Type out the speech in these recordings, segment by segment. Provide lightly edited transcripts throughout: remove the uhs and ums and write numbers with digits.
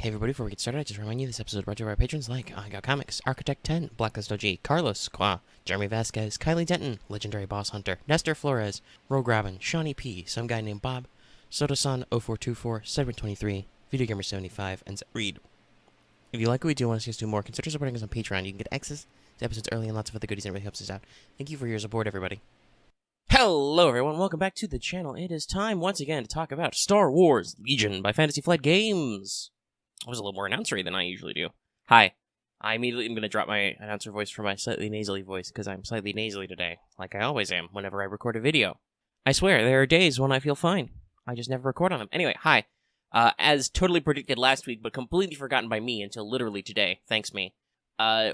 Hey everybody, before we get started, I just remind you this episode is brought to you by our patrons like I Got Comics, Architect 10, Blacklist OG, Carlos, Qua, Jeremy Vasquez, Kylie Denton, Legendary Boss Hunter, Nestor Flores, Rogue Robin, Shawnee P, some guy named Bob, Sotosan 0424, Cedric 23, Video Gamer 75, and Reed. If you like what we do and want to see us do more, consider supporting us on Patreon. You can get access to episodes early and lots of other goodies, and it really helps us out. Thank you for your support, everybody. Hello everyone, welcome back to the channel. It is time once again to talk about Star Wars Legion by Fantasy Flight Games. I was a little more announcery than I usually do. Hi. I immediately am going to drop my announcer voice for my slightly nasally voice, because I'm slightly nasally today, like I always am whenever I record a video. I swear, there are days when I feel fine. I just never record on them. Anyway, hi. As totally predicted last week, but completely forgotten by me until literally today, thanks me,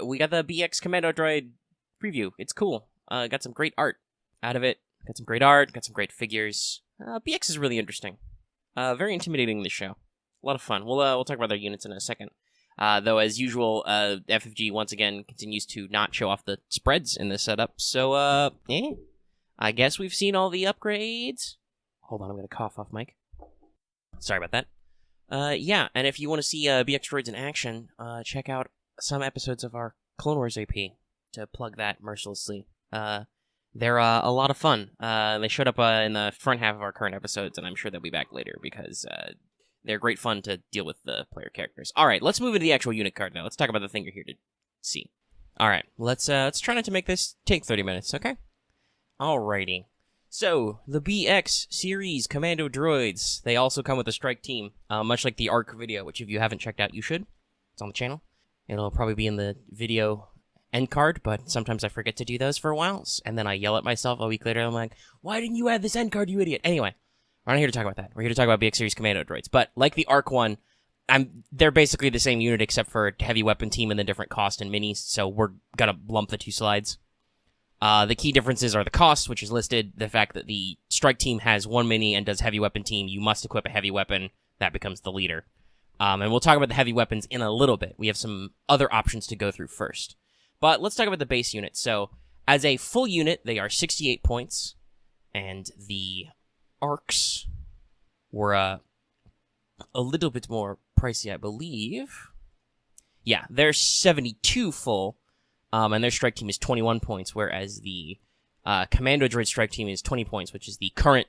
we got the BX Commando Droid preview. It's cool. Got some great art out of it. Got some great art, got some great figures. BX is really interesting. Very intimidating, this show. A lot of fun. We'll talk about their units in a second. Though, as usual, FFG once again continues to not show off the spreads in this setup. So, I guess we've seen all the upgrades. Hold on, I'm going to cough off mic. Sorry about that. Yeah, and if you want to see BX Droids in action, check out some episodes of our Clone Wars AP to plug that mercilessly. They're a lot of fun. They showed up in the front half of our current episodes, and I'm sure they'll be back later because they're great fun to deal with the player characters. All right, let's move into the actual unit card now. Let's talk about the thing you're here to see. All right, let's try not to make this take 30 minutes, okay? Alrighty. So, the BX series Commando Droids. They also come with a strike team, much like the ARC video, which if you haven't checked out, you should. It's on the channel. It'll probably be in the video end card, but sometimes I forget to do those for a while, and then I yell at myself a week later. I'm like, why didn't you add this end card, you idiot? Anyway. We're not here to talk about that. We're here to talk about BX Series Commando Droids. But like the ARC one, they're basically the same unit except for heavy weapon team and the different cost and minis, so we're going to lump the two slides. The key differences are the cost, which is listed, the fact that the strike team has one mini and does heavy weapon team. You must equip a heavy weapon. That becomes the leader. And we'll talk about the heavy weapons in a little bit. We have some other options to go through first. But let's talk about the base unit. So, as a full unit, they are 68 points, and the ARCs were a little bit more pricey, I believe. Yeah, they're 72 full, and their strike team is 21 points, whereas the Commando Droid strike team is 20 points, which is the current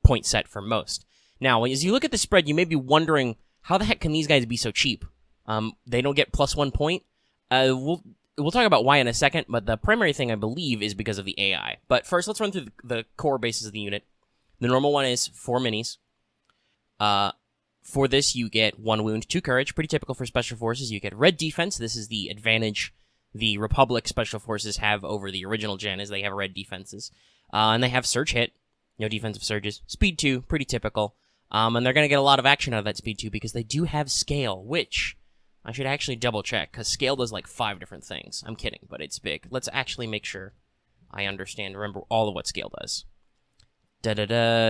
point set for most. Now, as you look at the spread, you may be wondering, how the heck can these guys be so cheap? They don't get plus 1 point. We'll talk about why in a second, but the primary thing, I believe, is because of the AI. But first, let's run through the core bases of the unit. The normal one is 4 minis. For this, you get 1 wound, 2 courage. Pretty typical for Special Forces. You get red defense. This is the advantage the Republic Special Forces have over the original gen, is they have red defenses. And they have surge hit. No defensive surges. Speed 2, pretty typical. And they're going to get a lot of action out of that speed 2 because they do have scale, which I should actually double check, because scale does like 5 different things. I'm kidding, but it's big. Let's actually make sure I remember all of what scale does.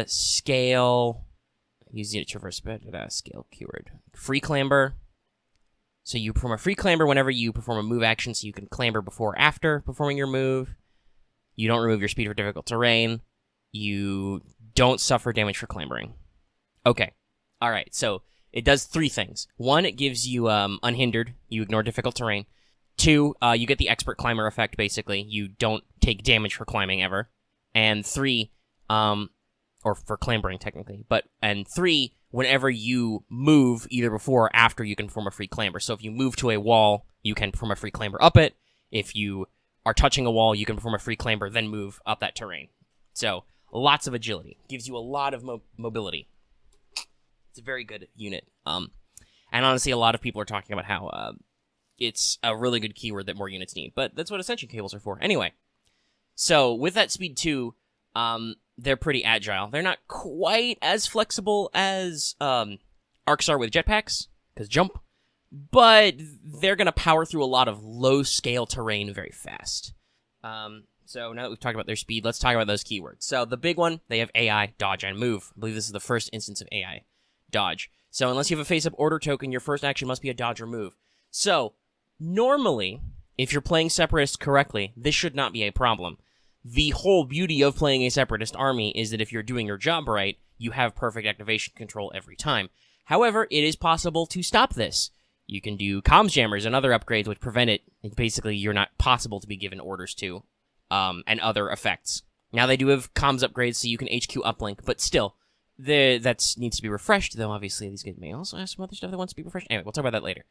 Scale, use unit traverse, scale keyword. Free clamber. So you perform a free clamber whenever you perform a move action, so you can clamber before or after performing your move. You don't remove your speed for difficult terrain. You don't suffer damage for clambering. Okay. Alright, so it does 3 things. 1, it gives you unhindered. You ignore difficult terrain. 2, you get the expert climber effect, basically. You don't take damage for climbing ever. And 3, or for clambering, technically. And 3, whenever you move, either before or after, you can perform a free clamber. So if you move to a wall, you can perform a free clamber up it. If you are touching a wall, you can perform a free clamber, then move up that terrain. So, lots of agility. Gives you a lot of mobility. It's a very good unit. And honestly, a lot of people are talking about how it's a really good keyword that more units need. But that's what Ascension cables are for. Anyway, so with that speed 2, they're pretty agile. They're not quite as flexible as ARCs are with jetpacks, because jump, but they're going to power through a lot of low-scale terrain very fast. So now that we've talked about their speed, let's talk about those keywords. So the big one, they have AI, dodge, and move. I believe this is the first instance of AI, dodge. So unless you have a face-up order token, your first action must be a dodge or move. So normally, if you're playing Separatists correctly, this should not be a problem. The whole beauty of playing a Separatist army is that if you're doing your job right, you have perfect activation control every time. However, it is possible to stop this. You can do comms jammers and other upgrades which prevent it. Basically, you're not possible to be given orders to, and other effects. Now, they do have comms upgrades, so you can HQ uplink, but still, that needs to be refreshed, though obviously these guys may also have some other stuff that wants to be refreshed. Anyway, we'll talk about that later.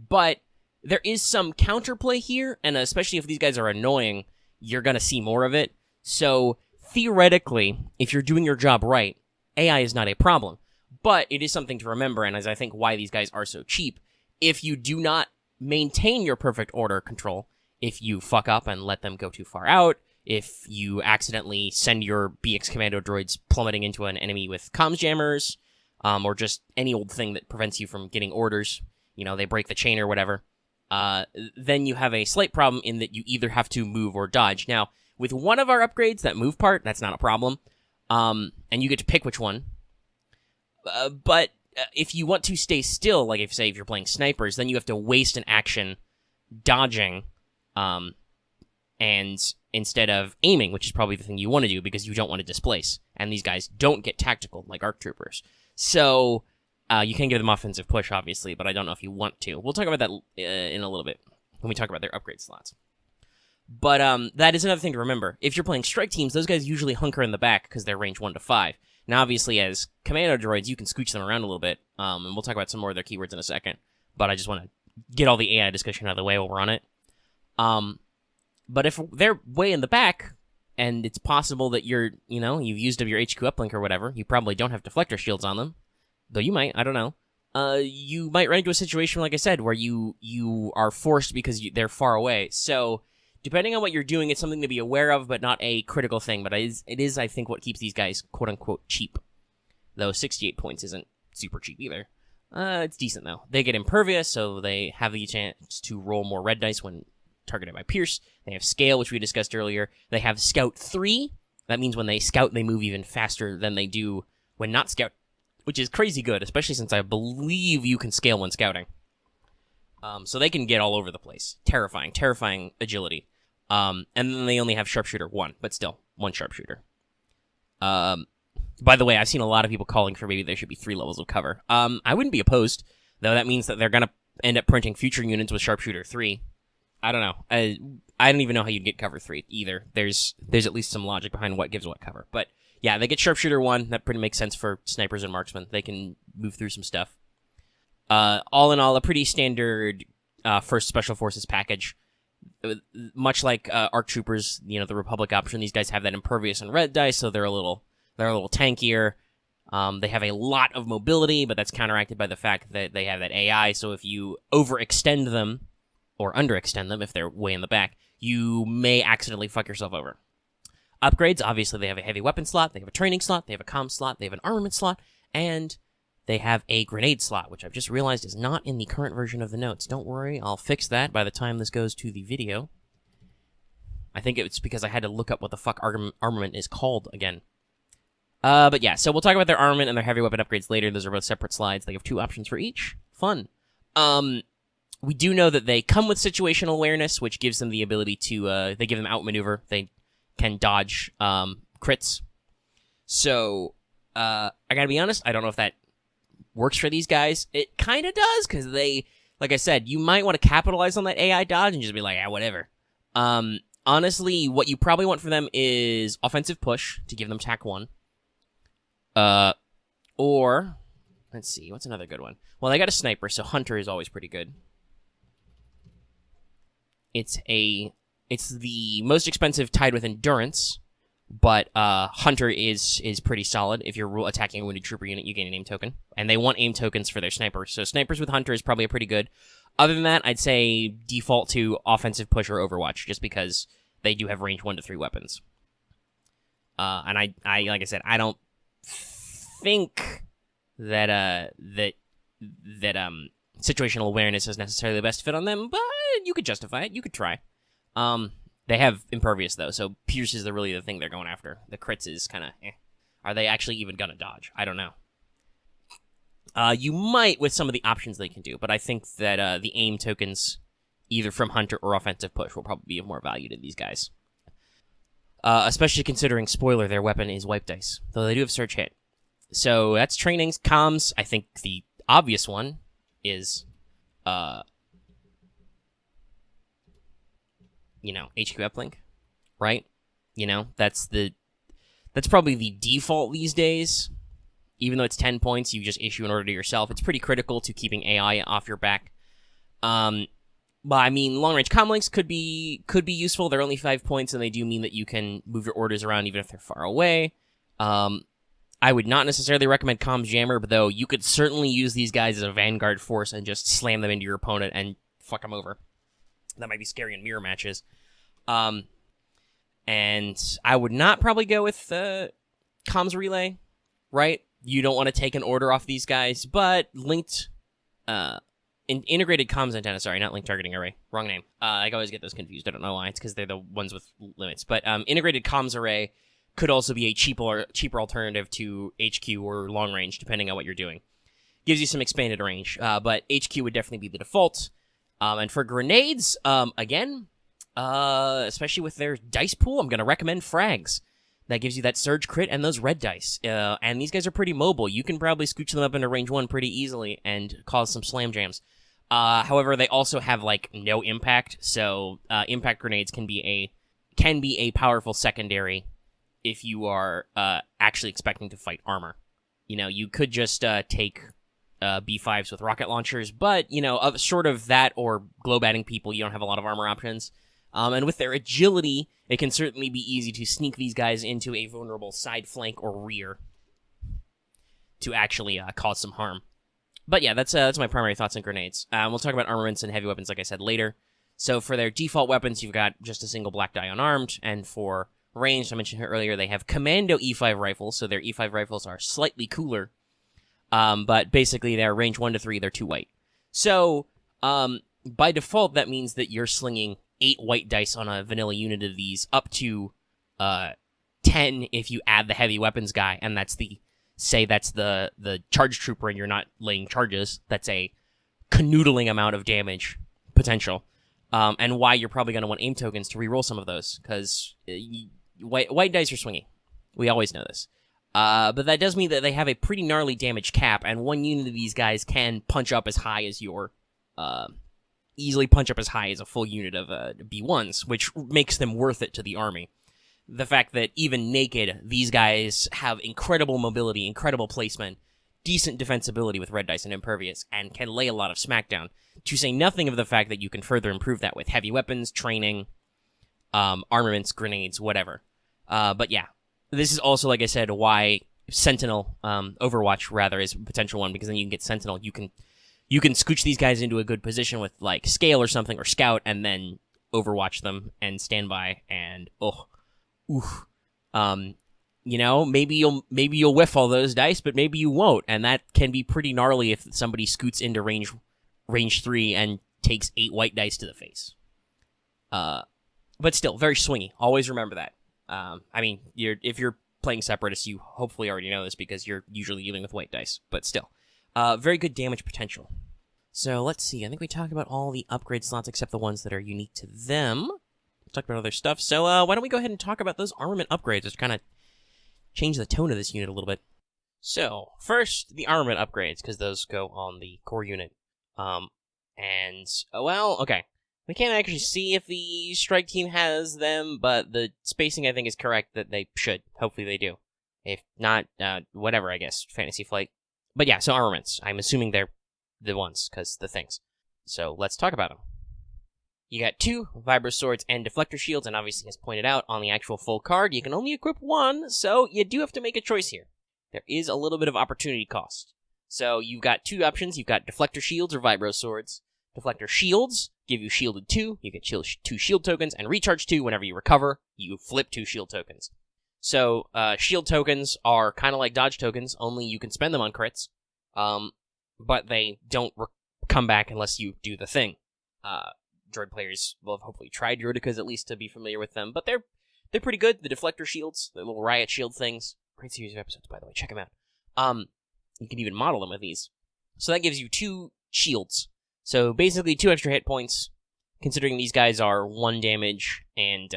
But there is some counterplay here, and especially if these guys are annoying, you're going to see more of it. So, theoretically, if you're doing your job right, AI is not a problem. But it is something to remember, and as I think why these guys are so cheap, if you do not maintain your perfect order control, if you fuck up and let them go too far out, if you accidentally send your BX Commando Droids plummeting into an enemy with comms jammers, or just any old thing that prevents you from getting orders, they break the chain or whatever, then you have a slight problem in that you either have to move or dodge. Now, with one of our upgrades, that move part, that's not a problem, and you get to pick which one. But if you want to stay still, like if you're playing snipers, then you have to waste an action dodging, and instead of aiming, which is probably the thing you want to do because you don't want to displace. And these guys don't get tactical like ARC troopers. So you can give them offensive push, obviously, but I don't know if you want to. We'll talk about that in a little bit when we talk about their upgrade slots. But that is another thing to remember. If you're playing strike teams, those guys usually hunker in the back because they're range 1 to 5. Now, obviously, as Commando Droids, you can scooch them around a little bit, and we'll talk about some more of their keywords in a second, but I just want to get all the AI discussion out of the way while we're on it. But if they're way in the back, and it's possible that you've used up your HQ uplink or whatever, you probably don't have deflector shields on them, though you might, I don't know. You might run into a situation, like I said, where you are forced because they're far away, so depending on what you're doing, it's something to be aware of, but not a critical thing. But it is, I think, what keeps these guys quote-unquote cheap. Though 68 points isn't super cheap either. It's decent, though. They get impervious, so they have the chance to roll more red dice when targeted by Pierce. They have scale, which we discussed earlier. They have Scout 3. That means when they scout, they move even faster than they do when not scout, which is crazy good, especially since I believe you can scale when scouting. So they can get all over the place. Terrifying agility. And then they only have Sharpshooter 1, but still, 1 Sharpshooter. By the way, I've seen a lot of people calling for maybe there should be 3 levels of cover. I wouldn't be opposed, though that means that they're going to end up printing future units with Sharpshooter 3. I don't know. I don't even know how you'd get cover 3 either. There's at least some logic behind what gives what cover. But yeah, they get Sharpshooter 1. That pretty makes sense for snipers and marksmen. They can move through some stuff. All in all, a pretty standard first Special Forces package. Much like ARC Troopers, the Republic option, these guys have that impervious and red dice, so they're a little tankier. They have a lot of mobility, but that's counteracted by the fact that they have that AI, so if you overextend them, or underextend them if they're way in the back, you may accidentally fuck yourself over. Upgrades, obviously they have a heavy weapon slot, they have a training slot, they have a comm slot, they have an armament slot, and they have a grenade slot, which I've just realized is not in the current version of the notes. Don't worry, I'll fix that by the time this goes to the video. I think it's because I had to look up what the fuck armament is called again. But yeah, so we'll talk about their armament and their heavy weapon upgrades later. Those are both separate slides. They have 2 options for each. Fun. We do know that they come with situational awareness, which gives them the ability to, they give them outmaneuver. They can dodge crits. So, I gotta be honest, I don't know if that works for these guys. It kind of does, because they, like I said, you might want to capitalize on that AI dodge and just be like, whatever. Honestly, what you probably want for them is offensive push to give them tac 1. Or, let's see, what's another good one? Well, they got a sniper, so Hunter is always pretty good. It's the most expensive tied with endurance, but Hunter is pretty solid. If you're attacking a wounded trooper unit, you gain an aim token. And they want aim tokens for their snipers. So snipers with Hunter is probably pretty good. Other than that, I'd say default to offensive push or Overwatch, just because they do have range 1 to 3 weapons. And I like I said, I don't think that situational awareness is necessarily the best fit on them, but you could justify it. You could try. They have impervious, though, so Pierce is really the thing they're going after. The crits is kind of, Are they actually even going to dodge? I don't know. You might with some of the options they can do, but I think that the aim tokens, either from Hunter or offensive push, will probably be of more value to these guys. Especially considering, spoiler, their weapon is wipe dice, though they do have surge hit. So that's trainings, comms. I think the obvious one is, HQ uplink, right? That's probably the default these days. Even though it's 10 points, you just issue an order to yourself. It's pretty critical to keeping AI off your back. But I mean, long-range comlinks could be useful. They're only 5 points, and they do mean that you can move your orders around even if they're far away. I would not necessarily recommend comms jammer, but though you could certainly use these guys as a vanguard force and just slam them into your opponent and fuck them over. That might be scary in mirror matches. And I would not probably go with comms relay, right? You don't want to take an order off these guys, but linked, integrated comms antenna. Sorry, not linked targeting array. Wrong name. I always get those confused. I don't know why. It's because they're the ones with limits. But integrated comms array could also be a cheaper alternative to HQ or long range, depending on what you're doing. Gives you some expanded range, but HQ would definitely be the default. And for grenades, again, especially with their dice pool, I'm going to recommend frags. That gives you that surge crit and those red dice. And these guys are pretty mobile. You can probably scooch them up into range 1 pretty easily and cause some slam jams. However, they also have, no impact, so impact grenades can be a powerful secondary if you are actually expecting to fight armor. You could just take B5s with rocket launchers, but, short of that or glow-batting people, you don't have a lot of armor options. And with their agility, it can certainly be easy to sneak these guys into a vulnerable side flank or rear to actually cause some harm. But yeah, that's my primary thoughts on grenades. We'll talk about armaments and heavy weapons, like I said, later. So for their default weapons, you've got just a single black die unarmed, and for ranged, I mentioned here earlier, they have Commando E5 rifles, so their E5 rifles are slightly cooler, but basically they're range 1 to 3, they're 2 white. So, by default, that means that you're slinging 8 white dice on a vanilla unit of these, up to 10 if you add the heavy weapons guy, and that's the charge trooper and you're not laying charges. That's a canoodling amount of damage potential. And why you're probably going to want aim tokens to reroll some of those, because white dice are swingy. We always know this. But that does mean that they have a pretty gnarly damage cap, and one unit of these guys can punch up as high as easily punch up as high as a full unit of B1s, which makes them worth it to the army. The fact that even naked, these guys have incredible mobility, incredible placement, decent defensibility with red dice and impervious, and can lay a lot of smackdown, to say nothing of the fact that you can further improve that with heavy weapons, training, armaments, grenades, whatever. But yeah, this is also, like I said, why Sentinel, Overwatch, rather, is a potential one, because then you can get Sentinel. You can scooch these guys into a good position with, Scale or something, or Scout, and then Overwatch them, and stand by, and, maybe you'll whiff all those dice, but maybe you won't, and that can be pretty gnarly if somebody scoots into range 3 and takes 8 white dice to the face. But still, very swingy. Always remember that. If you're playing Separatists, you hopefully already know this because you're usually dealing with white dice, but still. Very good damage potential. So let's see. I think we talked about all the upgrade slots except the ones that are unique to them. Talk about other stuff. So why don't we go ahead and talk about those armament upgrades, which kind of change the tone of this unit a little bit. So first, the armament upgrades, because those go on the core unit. Okay. We can't actually see if the strike team has them, but the spacing, I think, is correct that they should. Hopefully they do. If not, whatever, I guess. Fantasy Flight. But yeah, so armaments. I'm assuming they're the ones, because the things. So let's talk about them. You got 2 Vibro Swords and Deflector Shields, and obviously, as pointed out on the actual full card, you can only equip 1, so you do have to make a choice here. There is a little bit of opportunity cost. So you've got 2 options. You've got Deflector Shields or Vibro Swords. Deflector Shields give you shielded 2. You get 2 shield tokens, and recharge 2 whenever you recover. You flip 2 shield tokens. So shield tokens are kind of like dodge tokens, only you can spend them on crits. But they don't come back unless you do the thing. Droid players will have hopefully tried Droidicas at least to be familiar with them, but they're pretty good. The Deflector Shields, the little riot shield things. Great series of episodes, by the way. Check them out. You can even model them with these. So that gives you 2 shields. So basically 2 extra hit points, considering these guys are 1 damage and,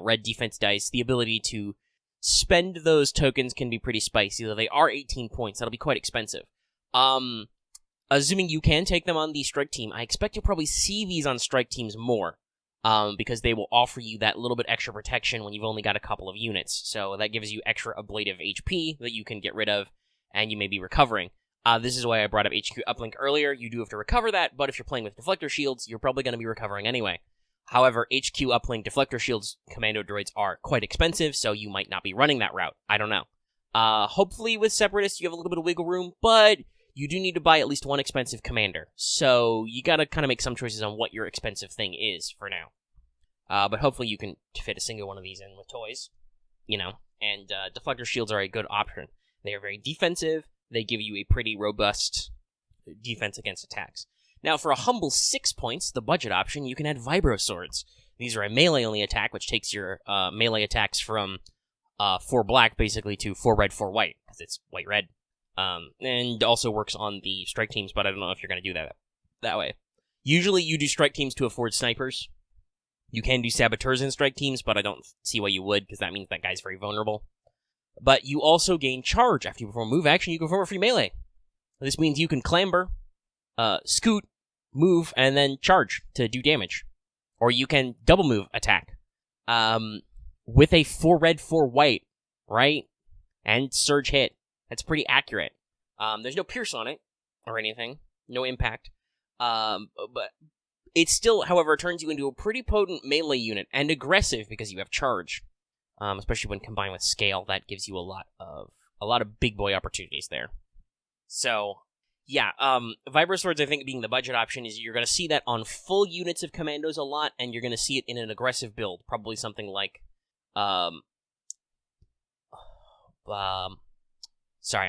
red defense dice. The ability to spend those tokens can be pretty spicy, though they are 18 points. That'll be quite expensive. Assuming you can take them on the strike team, I expect you'll probably see these on strike teams more, because they will offer you that little bit extra protection when you've only got a couple of units. So that gives you extra ablative HP that you can get rid of, and you may be recovering. This is why I brought up HQ uplink earlier. You do have to recover that, but if you're playing with deflector shields, you're probably going to be recovering anyway. However, HQ uplink deflector shields commando droids are quite expensive, so you might not be running that route. I don't know. Hopefully with Separatists you have a little bit of wiggle room, but you do need to buy at least one expensive commander. So you gotta kind of make some choices on what your expensive thing is for now. But hopefully you can fit a single one of these in with toys, and deflector shields are a good option. They are very defensive. They give you a pretty robust defense against attacks. Now, for a humble 6 points, the budget option, you can add vibro swords. These are a melee-only attack, which takes your melee attacks from 4 black, basically, to 4 red, 4 white, because it's white-red. And also works on the strike teams, but I don't know if you're going to do that way. Usually, you do strike teams to afford snipers. You can do saboteurs in strike teams, but I don't see why you would, because that means that guy's very vulnerable. But you also gain charge. After you perform a move action, you can perform a free melee. This means you can clamber, scoot, move, and then charge to do damage. Or you can double move attack. With a 4 red, 4 white, right? And surge hit. That's pretty accurate. There's no pierce on it, or anything. No impact. But it still, however, turns you into a pretty potent melee unit, and aggressive because you have charge. Especially when combined with scale, that gives you a lot of big boy opportunities there. So, yeah, Vibro Swords, I think, being the budget option, is you're going to see that on full units of commandos a lot, and you're going to see it in an aggressive build. Probably something like, sorry,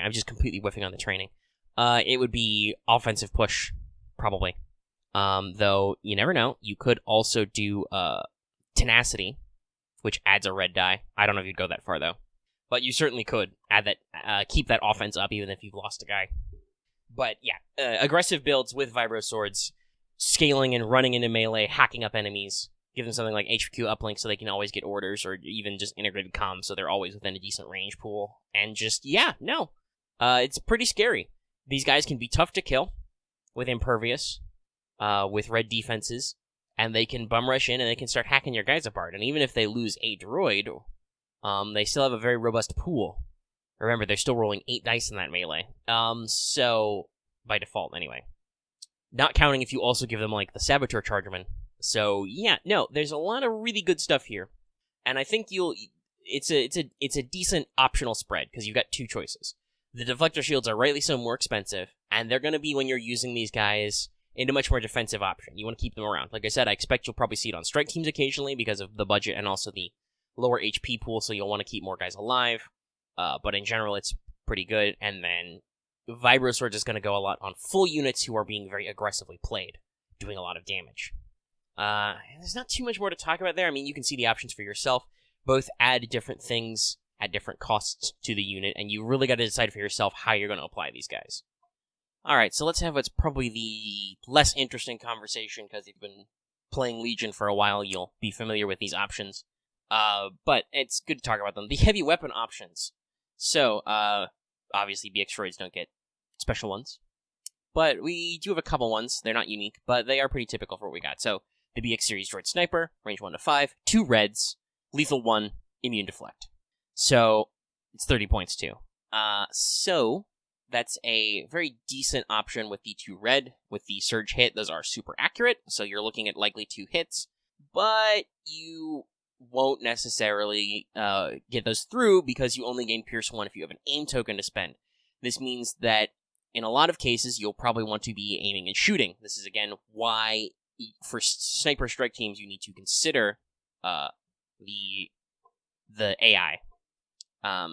I'm just completely whiffing on the training. It would be offensive push, probably. Though, you never know. You could also do, tenacity, which adds a red die. I don't know if you'd go that far, though. But you certainly could add that, keep that offense up, even if you've lost a guy. But, yeah, aggressive builds with Vibro Swords, scaling and running into melee, hacking up enemies, give them something like HQ uplink so they can always get orders, or even just integrated comms so they're always within a decent range pool. And just, it's pretty scary. These guys can be tough to kill with Impervious, with red defenses, and they can bum rush in and they can start hacking your guys apart. And even if they lose a droid, they still have a very robust pool. Remember, they're still rolling 8 dice in that melee. So, by default, anyway. Not counting if you also give them, like, the Saboteur Chargerman. So, yeah, no, there's a lot of really good stuff here. And I think it's a decent optional spread, because you've got 2 choices. The Deflector Shields are rightly so more expensive, and they're going to be, when you're using these guys, in a much more defensive option. You want to keep them around. Like I said, I expect you'll probably see it on strike teams occasionally, because of the budget and also the lower HP pool, so you'll want to keep more guys alive. But in general, it's pretty good. And then Vibro Swords is going to go a lot on full units who are being very aggressively played, doing a lot of damage. There's not too much more to talk about there. I mean, you can see the options for yourself. Both add different things at different costs to the unit, and you really got to decide for yourself how you're going to apply these guys. Alright, so let's have what's probably the less interesting conversation, because if you've been playing Legion for a while, you'll be familiar with these options. But it's good to talk about them. The heavy weapon options. So, obviously BX droids don't get special ones. But we do have a couple ones. They're not unique, but they are pretty typical for what we got. So, the BX series droid sniper, range 1 to 5, 2 reds, lethal 1, immune deflect. So, it's 30 points too. So, that's a very decent option with the 2 red. With the surge hit, those are super accurate, so you're looking at likely 2 hits. But you won't necessarily get those through because you only gain Pierce 1 if you have an aim token to spend. This means that in a lot of cases, you'll probably want to be aiming and shooting. This is, again, why for sniper strike teams you need to consider the AI.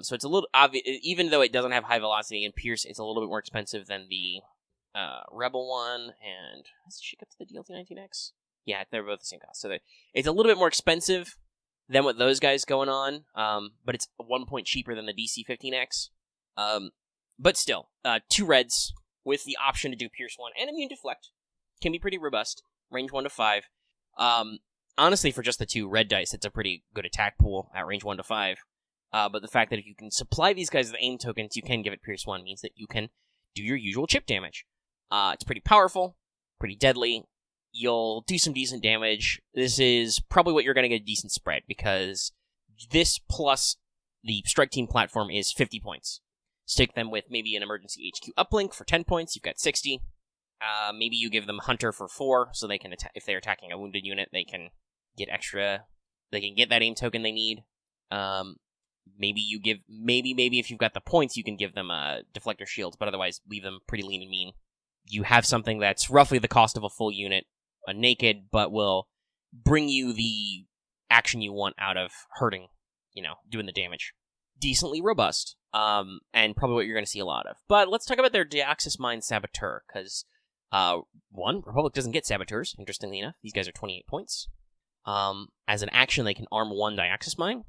So it's a little obvious, even though it doesn't have high velocity and Pierce, it's a little bit more expensive than the Rebel one, and does she get to the DLC 19X? Yeah, they're both the same cost. So it's a little bit more expensive than what those guys going on, but it's 1 point cheaper than the DC 15X. But still, 2 reds with the option to do Pierce 1 and immune deflect can be pretty robust. Range 1 to 5. Honestly, for just the 2 red dice, it's a pretty good attack pool at range 1 to 5. But the fact that if you can supply these guys with aim tokens, you can give it Pierce 1 means that you can do your usual chip damage. It's pretty powerful, pretty deadly. You'll do some decent damage. This is probably what you're going to get a decent spread, because this plus the strike team platform is 50 points. Stick them with maybe an emergency HQ uplink for 10 points, you've got 60. Maybe you give them Hunter for 4, so they can if they're attacking a wounded unit, they can get extra. They can get that aim token they need. Maybe you give maybe if you've got the points, you can give them deflector shields, but otherwise leave them pretty lean and mean. You have something that's roughly the cost of a full unit, a naked, but will bring you the action you want out of hurting, doing the damage. Decently robust, and probably what you're going to see a lot of. But let's talk about their Deoxys Mine Saboteur, because, one, Republic doesn't get Saboteurs, interestingly enough. These guys are 28 points. As an action, they can arm one Deoxys Mine.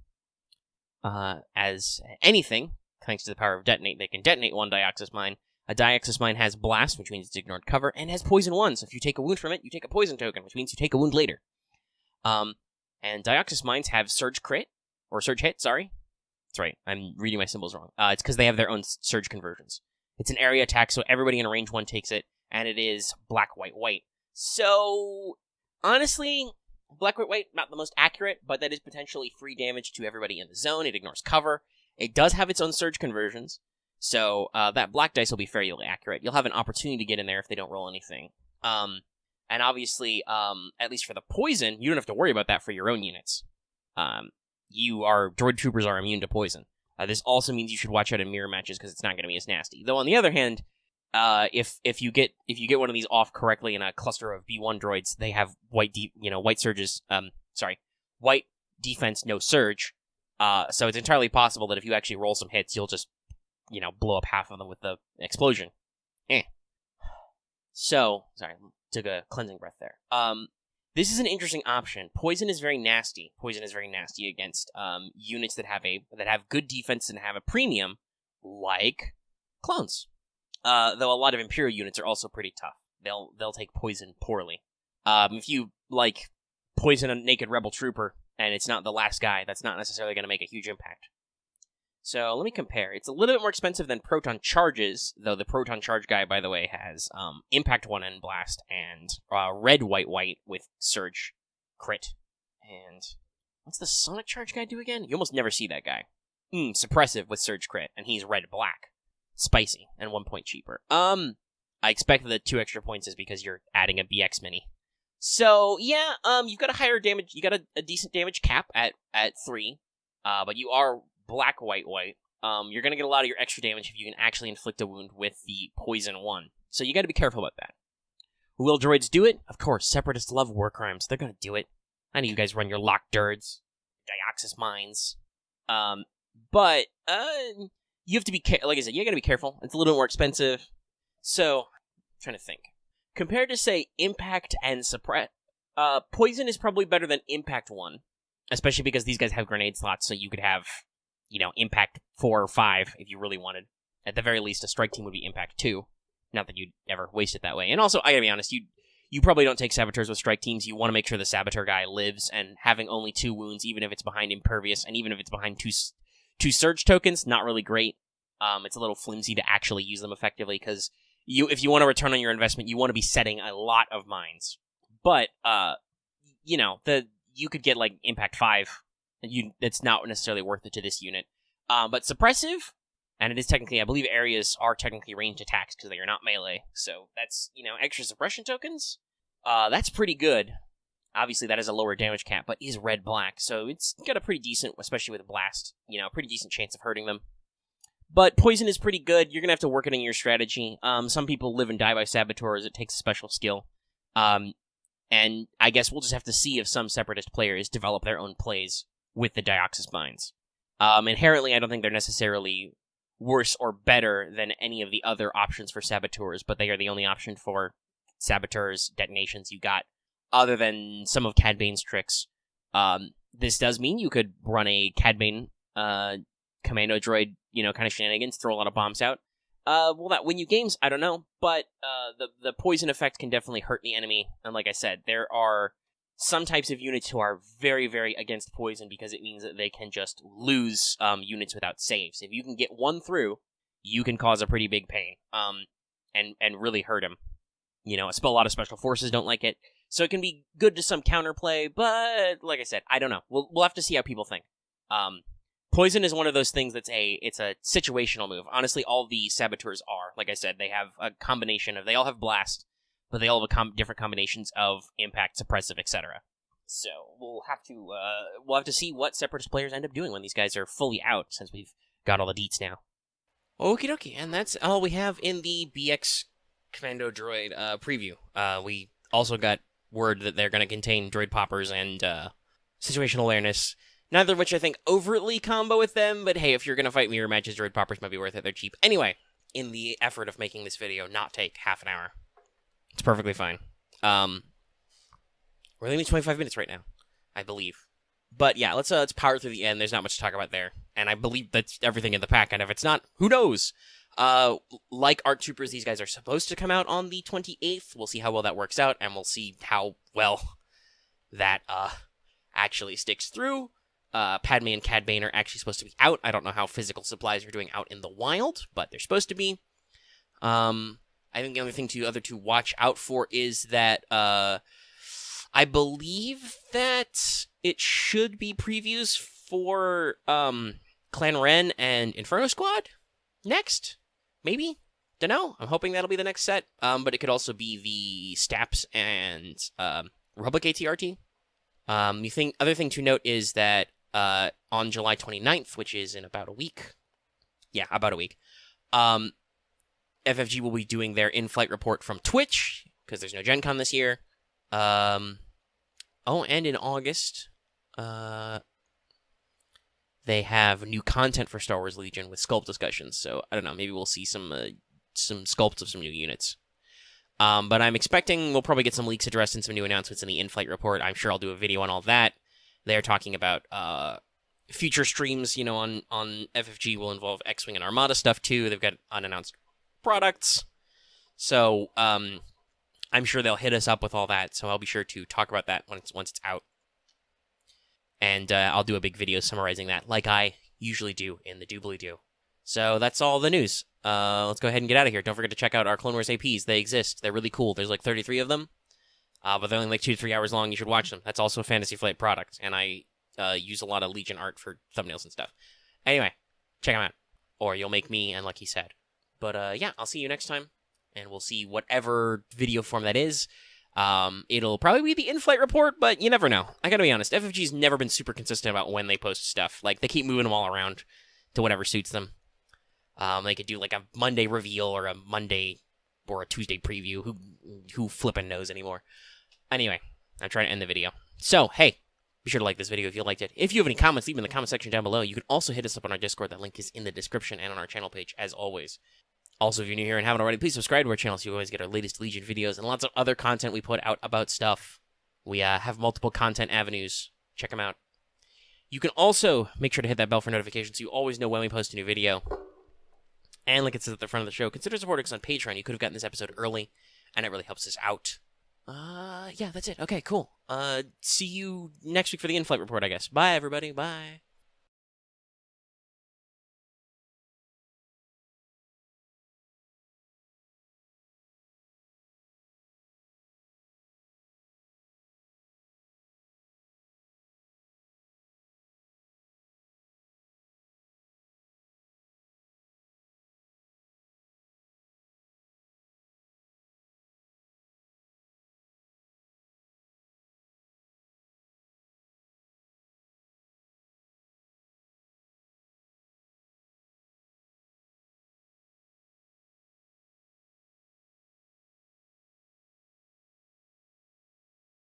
As anything, thanks to the power of Detonate, they can detonate one Deoxys Mine. A Deoxys Mine has Blast, which means it's ignored cover, and has Poison 1, so if you take a wound from it, you take a Poison token, which means you take a wound later. And Deoxys Mines have Surge Crit, or Surge Hit, sorry. That's right, I'm reading my symbols wrong. It's because they have their own Surge conversions. It's an area attack, so everybody in a range 1 takes it, and it is black, white, white. So, honestly, black, white, white, not the most accurate, but that is potentially free damage to everybody in the zone. It ignores cover. It does have its own Surge conversions. So, that black dice will be fairly accurate. You'll have an opportunity to get in there if they don't roll anything. And obviously, at least for the poison, you don't have to worry about that for your own units. Droid troopers are immune to poison. This also means you should watch out in mirror matches, because it's not going to be as nasty. Though, on the other hand, if you get one of these off correctly in a cluster of B1 droids, they have white surges, white defense, no surge. So it's entirely possible that if you actually roll some hits, you'll just blow up half of them with the explosion. So, sorry, took a cleansing breath there. This is an interesting option. Poison is very nasty. Poison is very nasty against units that have good defense and have a premium, like clones. Though a lot of Imperial units are also pretty tough. They'll take poison poorly. If you poison a naked rebel trooper and it's not the last guy, that's not necessarily going to make a huge impact. So let me compare. It's a little bit more expensive than Proton Charges, though the Proton Charge guy, by the way, has Impact 1 and Blast, and Red, White, White with Surge Crit. And what's the Sonic Charge guy do again? You almost never see that guy. Suppressive with Surge Crit, and he's Red, Black. Spicy, and 1 point cheaper. I expect the 2 extra points is because you're adding a BX mini. So, yeah, you've got a higher damage, you got a decent damage cap at 3, but you are black, white, white. You're going to get a lot of your extra damage if you can actually inflict a wound with the Poison 1. So you got to be careful about that. Will droids do it? Of course, Separatists love war crimes. They're going to do it. I know you guys run your locked dirds, Deoxys mines. But you have to be, like I said, you got to be careful. It's a little bit more expensive. So, I'm trying to think. Compared to, say, Impact and Suppress, Poison is probably better than Impact 1. Especially because these guys have grenade slots, so you could have, Impact 4 or 5 if you really wanted. At the very least, a strike team would be Impact 2. Not that you'd ever waste it that way. And also, I gotta be honest, you probably don't take Saboteurs with strike teams. You want to make sure the Saboteur guy lives, and having only 2 wounds, even if it's behind Impervious, and even if it's behind two Surge tokens, not really great. It's a little flimsy to actually use them effectively, because if you want to return on your investment, you want to be setting a lot of mines. But, you could get, Impact 5, and it's not necessarily worth it to this unit. But Suppressive, and it is technically, I believe areas are technically ranged attacks because they are not melee, so that's, extra suppression tokens. That's pretty good. Obviously, that is a lower damage cap, but is red-black, so it's got a pretty decent, especially with Blast, pretty decent chance of hurting them. But Poison is pretty good. You're going to have to work it in your strategy. Some people live and die by Saboteurs. It takes a special skill. And I guess we'll just have to see if some Separatist players develop their own plays with the Deoxys mines. Inherently, I don't think they're necessarily worse or better than any of the other options for Saboteurs, but they are the only option for Saboteurs detonations you got, other than some of Cad Bane's tricks. This does mean you could run a Cad Bane Commando Droid, kind of shenanigans, throw a lot of bombs out. Will that win you games? I don't know, but the poison effect can definitely hurt the enemy, and like I said, there are some types of units who are very, very against poison because it means that they can just lose units without saves. If you can get one through, you can cause a pretty big pain. and really hurt him. You know, a lot of special forces don't like it, so it can be good to some counterplay. But like I said, I don't know. We'll have to see how people think. Poison is one of those things it's a situational move. Honestly, all the saboteurs are. Like I said, they have a combination of, they all have blast, but they all have different combinations of impact, suppressive, etc. So we'll have to see what Separatist players end up doing when these guys are fully out, since we've got all the deets now. Okie dokie, and that's all we have in the BX Commando Droid preview. We also got word that they're going to contain droid poppers and situational awareness, neither of which I think overtly combo with them, but hey, if you're going to fight mirror matches, droid poppers might be worth it. They're cheap. Anyway, in the effort of making this video not take half an hour, it's perfectly fine. We're only 25 minutes right now, I believe. But yeah, let's power through the end. There's not much to talk about there. And I believe that's everything in the pack, and if it's not, who knows? Like ARC Troopers, these guys are supposed to come out on the 28th. We'll see how well that works out, and we'll see how well that actually sticks through. Padme and Cad Bane are actually supposed to be out. I don't know how physical supplies are doing out in the wild, but they're supposed to be. I think the other two watch out for is that I believe that it should be previews for Clan Ren and Inferno Squad next. Maybe? Dunno. I'm hoping that'll be the next set. But it could also be the Staps and Republic ATRT. Other thing to note is that on July 29th, which is in about a week. Yeah, about a week. FFG will be doing their in-flight report from Twitch, because there's no Gen Con this year. And in August, they have new content for Star Wars Legion with sculpt discussions. So, I don't know, maybe we'll see some sculpts of some new units. But I'm expecting we'll probably get some leaks addressed and some new announcements in the in-flight report. I'm sure I'll do a video on all that. They're talking about future streams, on FFG will involve X-Wing and Armada stuff, too. They've got unannounced products. So, I'm sure they'll hit us up with all that, so I'll be sure to talk about that once it's out. And I'll do a big video summarizing that, like I usually do in the Doobly Doo. So that's all the news. Let's go ahead and get out of here. Don't forget to check out our Clone Wars APs. They exist. They're really cool. There's like 33 of them, but they're only like 2 to 3 hours long. You should watch them. That's also a Fantasy Flight product, and I use a lot of Legion art for thumbnails and stuff. Anyway, check them out, or you'll make me and Lucky sad. But yeah, I'll see you next time. And we'll see whatever video form that is. It'll probably be the in-flight report, but you never know. I gotta be honest, FFG's never been super consistent about when they post stuff. Like, they keep moving them all around to whatever suits them. They could do, like, a Monday reveal or a Monday or a Tuesday preview. Who flippin' knows anymore? Anyway, I'm trying to end the video. So, hey, be sure to like this video if you liked it. If you have any comments, leave them in the comment section down below. You can also hit us up on our Discord. That link is in the description and on our channel page, as always. Also, if you're new here and haven't already, please subscribe to our channel so you always get our latest Legion videos and lots of other content we put out about stuff. We have multiple content avenues. Check them out. You can also make sure to hit that bell for notifications so you always know when we post a new video. And like it says at the front of the show, consider supporting us on Patreon. You could have gotten this episode early, and it really helps us out. Yeah, that's it. Okay, cool. See you next week for the in-flight report, I guess. Bye, everybody. Bye.